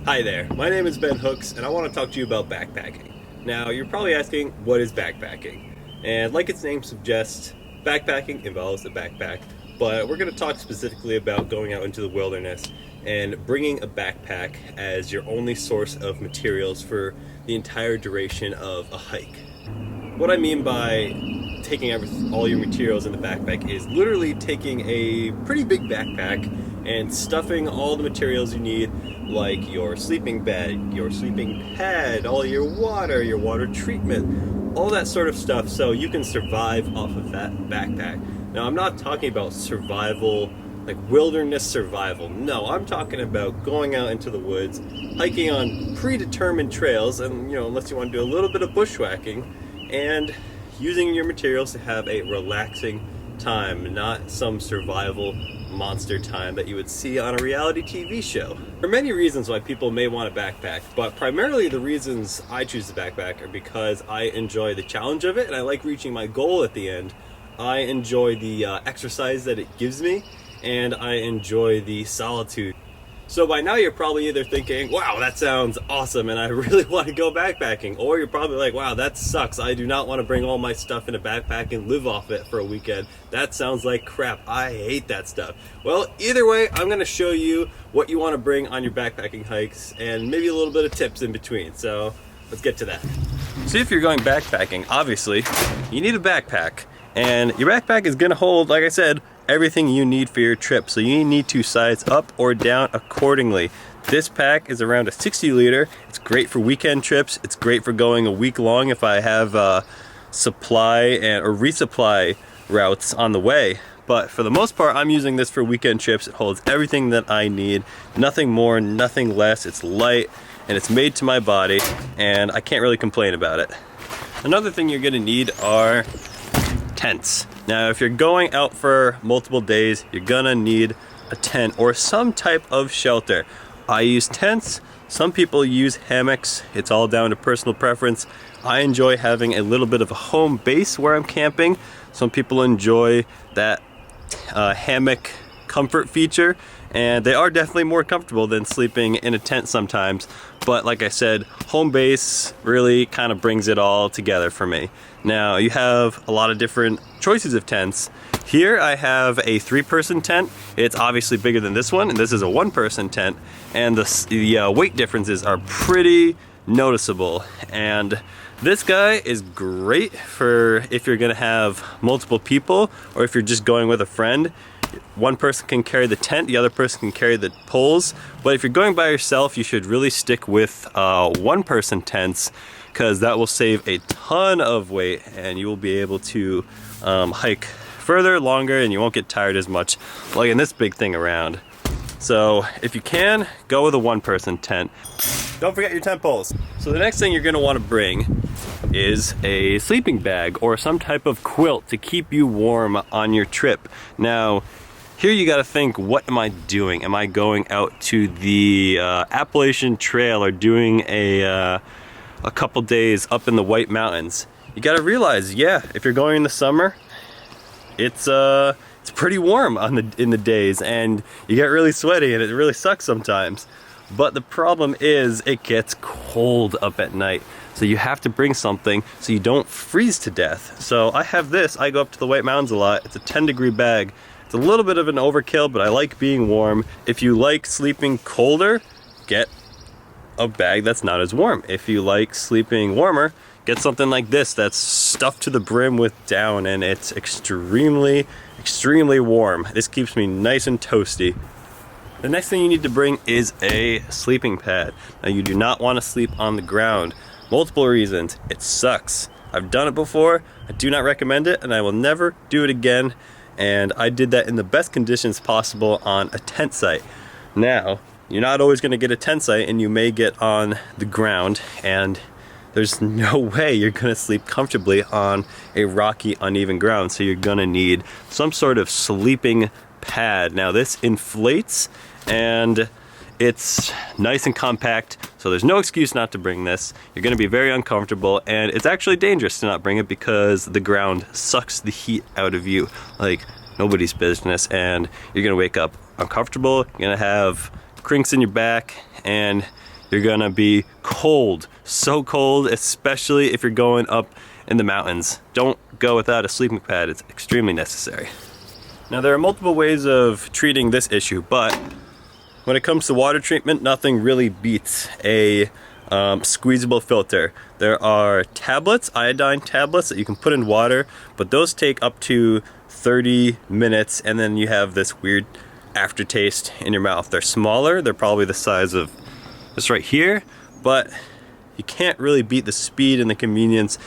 Hi there, my name is Ben Hooks and I want to talk to you about backpacking. Now, you're probably asking, what is backpacking? And like its name suggests, backpacking involves a backpack, but we're going to talk specifically about going out into the wilderness and bringing a backpack as your only source of materials for the entire duration of a hike. What I mean by taking all your materials in the backpack is literally taking a pretty big backpack and stuffing all the materials you need, like your sleeping bed, your sleeping pad, all your water treatment, all that sort of stuff, so you can survive off of that backpack. Now, I'm not talking about survival, like wilderness survival. No, I'm talking about going out into the woods, hiking on predetermined trails, and unless you want to do a little bit of bushwhacking, and using your materials to have a relaxing time, not some survival monster time that you would see on a reality TV show. There are many reasons why people may want a backpack, but primarily the reasons I choose the backpack are because I enjoy the challenge of it and I like reaching my goal at the end. I enjoy the exercise that it gives me, and I enjoy the solitude. So by now you're probably either thinking, wow, that sounds awesome and I really want to go backpacking, or you're probably like, wow, that sucks. I do not want to bring all my stuff in a backpack and live off it for a weekend. That sounds like crap. I hate that stuff. Well, either way, I'm going to show you what you want to bring on your backpacking hikes and maybe a little bit of tips in between. So let's get to that. So if you're going backpacking, obviously you need a backpack, and your backpack is going to hold, like I said, everything you need for your trip, so you need to size up or down accordingly. This pack is around a 60 liter. It's great for weekend trips. It's great for going a week long if I have supply or resupply routes on the way. But for the most part, I'm using this for weekend trips. It holds everything that I need, nothing more, nothing less. It's light and it's made to my body, and I can't really complain about it. Another thing you're gonna need are tents. Now, if you're going out for multiple days, you're gonna need a tent or some type of shelter. I use tents. Some people use hammocks. It's all down to personal preference. I enjoy having a little bit of a home base where I'm camping. Some people enjoy that hammock comfort feature, and they are definitely more comfortable than sleeping in a tent sometimes. But like I said, home base really kind of brings it all together for me. Now, you have a lot of different choices of tents. Here I have a 3-person tent. It's obviously bigger than this one, and this is a 1-person tent, and the weight differences are pretty noticeable. And this guy is great for if you're gonna have multiple people, or if you're just going with a friend. One person can carry the tent, the other person can carry the poles. But if you're going by yourself, you should really stick with 1-person tents, because that will save a ton of weight and you will be able to hike further, longer, and you won't get tired as much lugging this big thing around. So if you can, go with a 1-person tent. Don't forget your tent poles. So the next thing you're gonna wanna bring is a sleeping bag or some type of quilt to keep you warm on your trip. Now, here you gotta think, what am I doing? Am I going out to the Appalachian Trail or doing a couple days up in the White Mountains? You gotta realize, yeah, if you're going in the summer, it's pretty warm in the days, and you get really sweaty and it really sucks sometimes. But the problem is it gets cold up at night. So you have to bring something so you don't freeze to death. So I have this. I go up to the White Mountains a lot. It's a 10-degree bag. It's a little bit of an overkill, but I like being warm. If you like sleeping colder, get a bag that's not as warm. If you like sleeping warmer, get something like this that's stuffed to the brim with down, and it's extremely, extremely warm. This keeps me nice and toasty. The next thing you need to bring is a sleeping pad. Now, you do not want to sleep on the ground. Multiple reasons. It sucks. I've done it before. I do not recommend it, and I will never do it again. And I did that in the best conditions possible on a tent site. Now, you're not always going to get a tent site, and you may get on the ground, and there's no way you're going to sleep comfortably on a rocky, uneven ground. So you're going to need some sort of sleeping pad. Now, this inflates, and it's nice and compact, so there's no excuse not to bring this. You're going to be very uncomfortable, and it's actually dangerous to not bring it because the ground sucks the heat out of you like nobody's business, and you're going to wake up uncomfortable. You're going to have crinks in your back, and you're gonna be cold, so cold, especially if you're going up in the mountains. Don't go without a sleeping pad, it's extremely necessary. Now there are multiple ways of treating this issue, but when it comes to water treatment, nothing really beats a squeezable filter. There are tablets, iodine tablets that you can put in water, but those take up to 30 minutes and then you have this weird aftertaste in your mouth. They're smaller, they're probably the size of this right here, but you can't really beat the speed and the convenience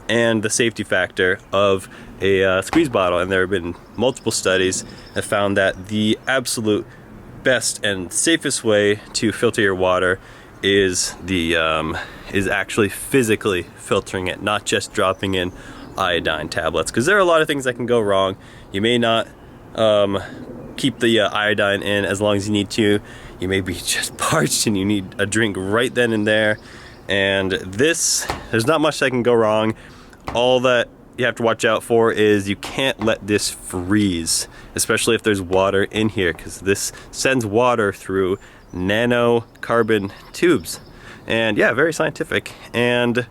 and the safety factor of a squeeze bottle. And there have been multiple studies that found that the absolute best and safest way to filter your water is actually physically filtering it, not just dropping in iodine tablets, because there are a lot of things that can go wrong. You may not keep the iodine in as long as you need to. You may be just parched and you need a drink right then and there, and there's not much that can go wrong. All that you have to watch out for is you can't let this freeze, especially if there's water in here, because this sends water through nanocarbon tubes. And yeah, very scientific. And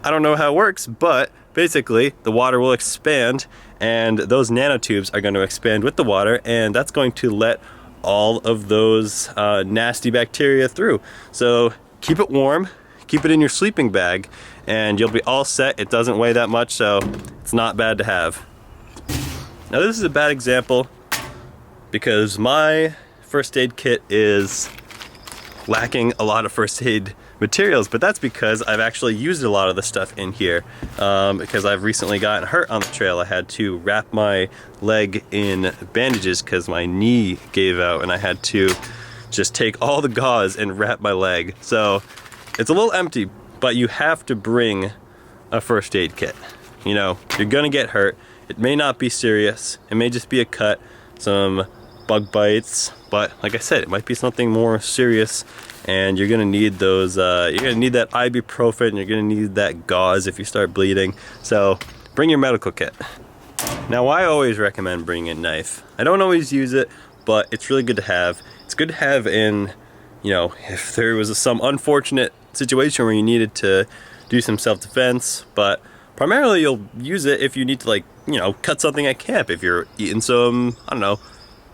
I don't know how it works, but basically the water will expand and those nanotubes are going to expand with the water, and that's going to let all of those nasty bacteria through. So keep it warm, keep it in your sleeping bag, and you'll be all set. It doesn't weigh that much, so it's not bad to have. Now this is a bad example because my first aid kit is lacking a lot of first aid materials, but that's because I've actually used a lot of the stuff in here because I've recently gotten hurt on the trail. I had to wrap my leg in bandages because my knee gave out and I had to just take all the gauze and wrap my leg. So it's a little empty, but you have to bring a first aid kit. You know, you're gonna get hurt. It may not be serious. It may just be a cut, some bug bites, but like I said, it might be something more serious, and you're gonna need those, you're gonna need that ibuprofen, you're gonna need that gauze if you start bleeding. So bring your medical kit. Now I always recommend bringing a knife. I don't always use it, but it's really good to have. It's good to have in, you know, if there was some unfortunate situation where you needed to do some self-defense, but primarily you'll use it if you need to, like, you know, cut something at camp. If you're eating some, I don't know,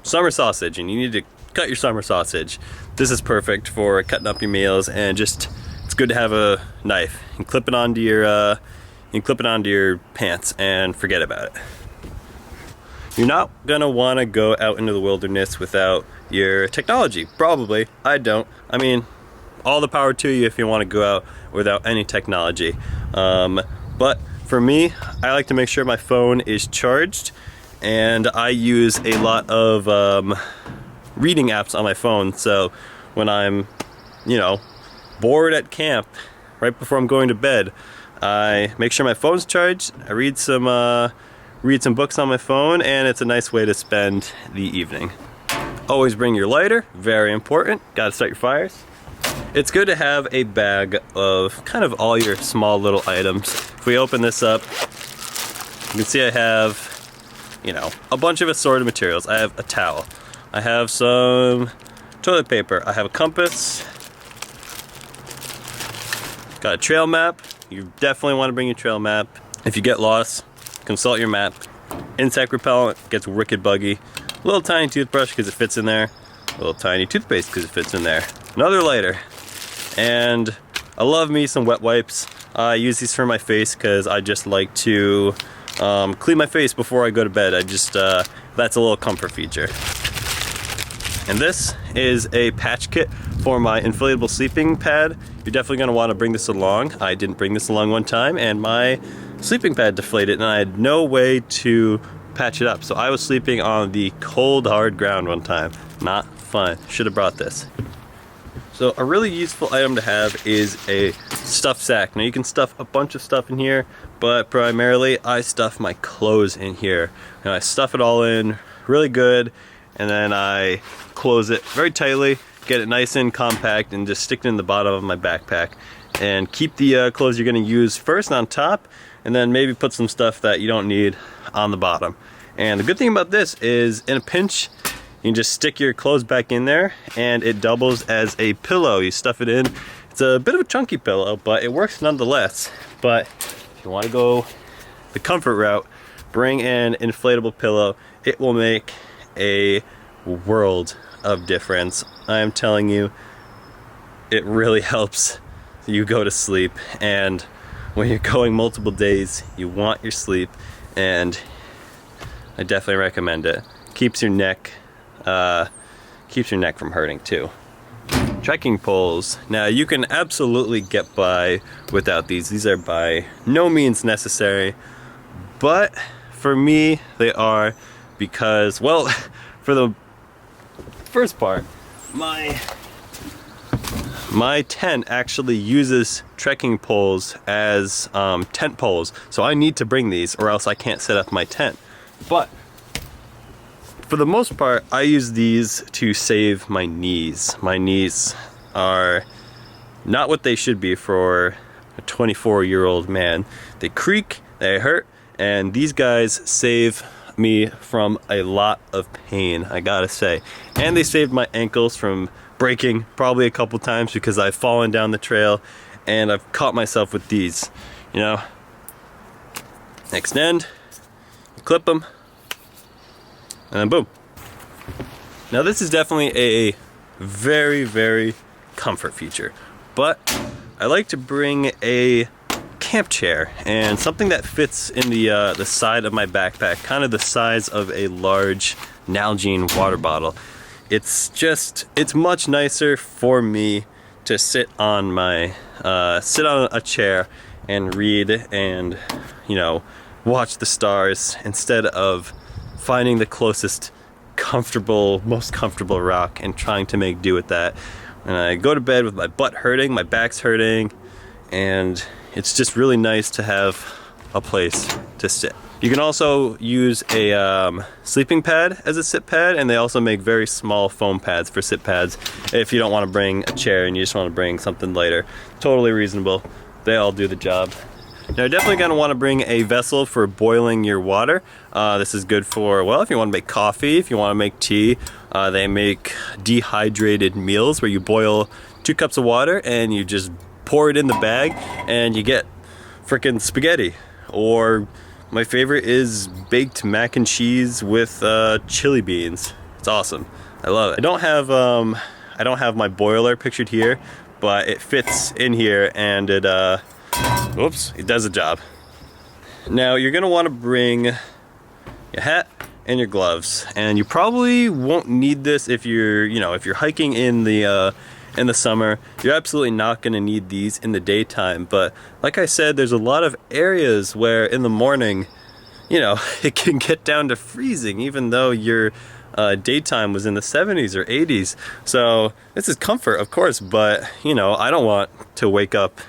summer sausage and you need to cut your summer sausage, this is perfect for cutting up your meals. And just, it's good to have a knife and clip it onto your pants and forget about it. You're not gonna want to go out into the wilderness without your technology. Probably. I don't. I mean, all the power to you if you want to go out without any technology. But for me, I like to make sure my phone is charged, and I use a lot of reading apps on my phone. So when I'm, you know, bored at camp, right before I'm going to bed, I make sure my phone's charged. I read some books on my phone, and it's a nice way to spend the evening. Always bring your lighter, very important. Gotta start your fires. It's good to have a bag of kind of all your small little items. If we open this up, you can see I have, you know, a bunch of assorted materials. I have a towel. I have some toilet paper. I have a compass. Got a trail map. You definitely want to bring your trail map. If you get lost, consult your map. Insect repellent, gets wicked buggy. A little tiny toothbrush because it fits in there. A little tiny toothpaste because it fits in there. Another lighter. And I love me some wet wipes. I use these for my face because I just like to clean my face before I go to bed. That's a little comfort feature. And this is a patch kit for my inflatable sleeping pad. You're definitely gonna wanna bring this along. I didn't bring this along one time and my sleeping pad deflated and I had no way to patch it up. So I was sleeping on the cold, hard ground one time. Not fun. Should have brought this. So a really useful item to have is a stuff sack. Now you can stuff a bunch of stuff in here, but primarily I stuff my clothes in here. And I stuff it all in really good, and then I close it very tightly, get it nice and compact, and just stick it in the bottom of my backpack. And keep the clothes you're gonna use first on top, and then maybe put some stuff that you don't need on the bottom. And the good thing about this is, in a pinch, You can just stick your clothes back in there and it doubles as a pillow. You stuff it in. It's a bit of a chunky pillow, but it works nonetheless. But if you want to go the comfort route, bring an inflatable pillow. It will make a world of difference. I am telling you, it really helps you go to sleep. And when you're going multiple days, you want your sleep, and I definitely recommend it. Keeps your neck from hurting too. Trekking poles. Now you can absolutely get by without these. These are by no means necessary, but for me they are, because, well, for the first part, my tent actually uses trekking poles as tent poles, so I need to bring these or else I can't set up my tent. But for the most part, I use these to save my knees. My knees are not what they should be for a 24-year-old man. They creak, they hurt, and these guys save me from a lot of pain, I gotta say. And they saved my ankles from breaking probably a couple times because I've fallen down the trail and I've caught myself with these, you know. Extend, clip them, and then boom. Now this is definitely a very, very comfort feature, but I like to bring a camp chair and something that fits in the side of my backpack, kind of the size of a large Nalgene water bottle. It's much nicer for me to sit on a chair and read and, you know, watch the stars instead of finding the closest most comfortable rock and trying to make do with that. And I go to bed with my butt hurting, my back's hurting, and it's just really nice to have a place to sit. You can also use a sleeping pad as a sit pad, and they also make very small foam pads for sit pads if you don't want to bring a chair and you just want to bring something lighter. Totally reasonable. They all do the job. Now you're definitely going to want to bring a vessel for boiling your water. This is good for, well, if you want to make coffee, if you want to make tea. They make dehydrated meals where you boil 2 cups of water and you just pour it in the bag and you get frickin' spaghetti. Or my favorite is baked mac and cheese with chili beans. It's awesome. I love it. I don't have my boiler pictured here, but it fits in here and it does the job. Now you're gonna want to bring your hat and your gloves, and you probably won't need this if you're hiking in the summer. You're absolutely not gonna need these in the daytime, but like I said, there's a lot of areas where in the morning, you know, it can get down to freezing even though your daytime was in the 70s or 80s. So this is comfort, of course, but you know, I don't want to wake up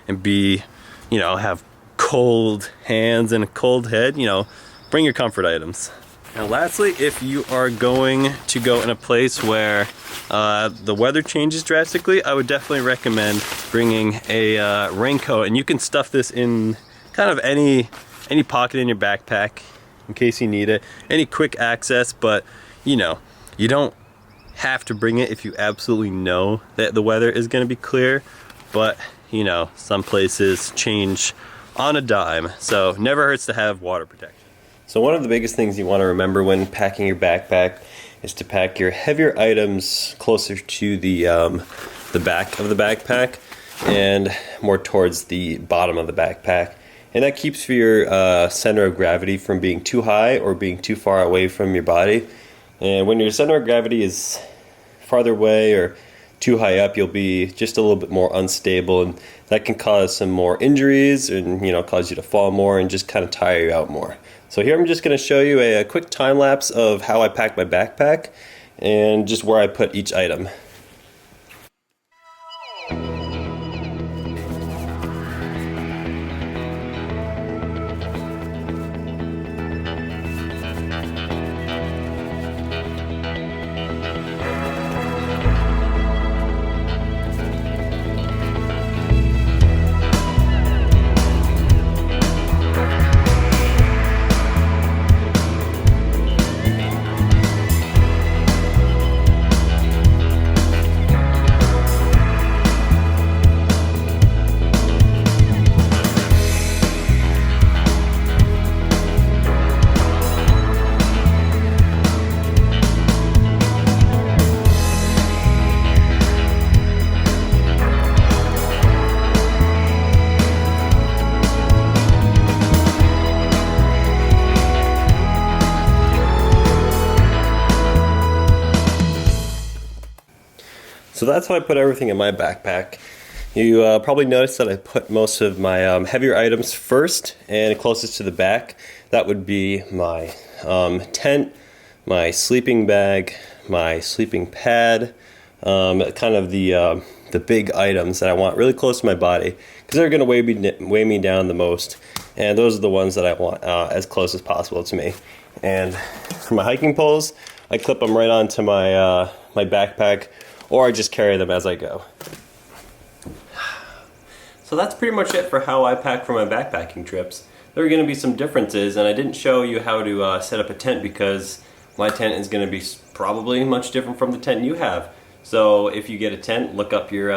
and be, you know, have cold hands and a cold head. You know, bring your comfort items. Now lastly, if you are going to go in a place where the weather changes drastically, I would definitely recommend bringing a raincoat, and you can stuff this in kind of any pocket in your backpack in case you need it. Any quick access, but you know, you don't have to bring it if you absolutely know that the weather is going to be clear. But you know, some places change on a dime, so never hurts to have water protection. So one of the biggest things you want to remember when packing your backpack is to pack your heavier items closer to the back of the backpack and more towards the bottom of the backpack. And that keeps your center of gravity from being too high or being too far away from your body. And when your center of gravity is farther away or too high up, you'll be just a little bit more unstable, and that can cause some more injuries and, you know, cause you to fall more and just kind of tire you out more. So here I'm just going to show you a quick time lapse of how I pack my backpack and just where I put each item. So that's how I put everything in my backpack. You probably noticed that I put most of my heavier items first and closest to the back. That would be my tent, my sleeping bag, my sleeping pad, kind of the big items that I want really close to my body because they're going to weigh me down the most, and those are the ones that I want as close as possible to me. And for my hiking poles, I clip them right onto my my backpack, or I just carry them as I go. So that's pretty much it for how I pack for my backpacking trips. There are going to be some differences, and I didn't show you how to set up a tent because my tent is going to be probably much different from the tent you have. So if you get a tent, look up your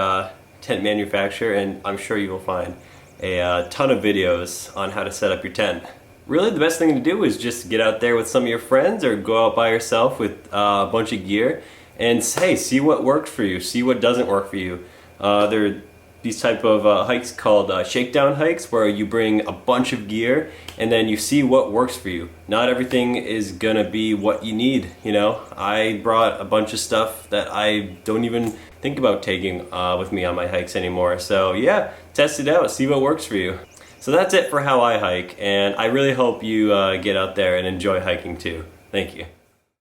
tent manufacturer, and I'm sure you will find a ton of videos on how to set up your tent. Really, the best thing to do is just get out there with some of your friends or go out by yourself with a bunch of gear and hey, see what works for you, see what doesn't work for you. There are these type of hikes called shakedown hikes where you bring a bunch of gear and then you see what works for you. Not everything is gonna be what you need, you know. I brought a bunch of stuff that I don't even think about taking with me on my hikes anymore. So yeah, test it out, see what works for you. So that's it for how I hike, and I really hope you get out there and enjoy hiking too. Thank you.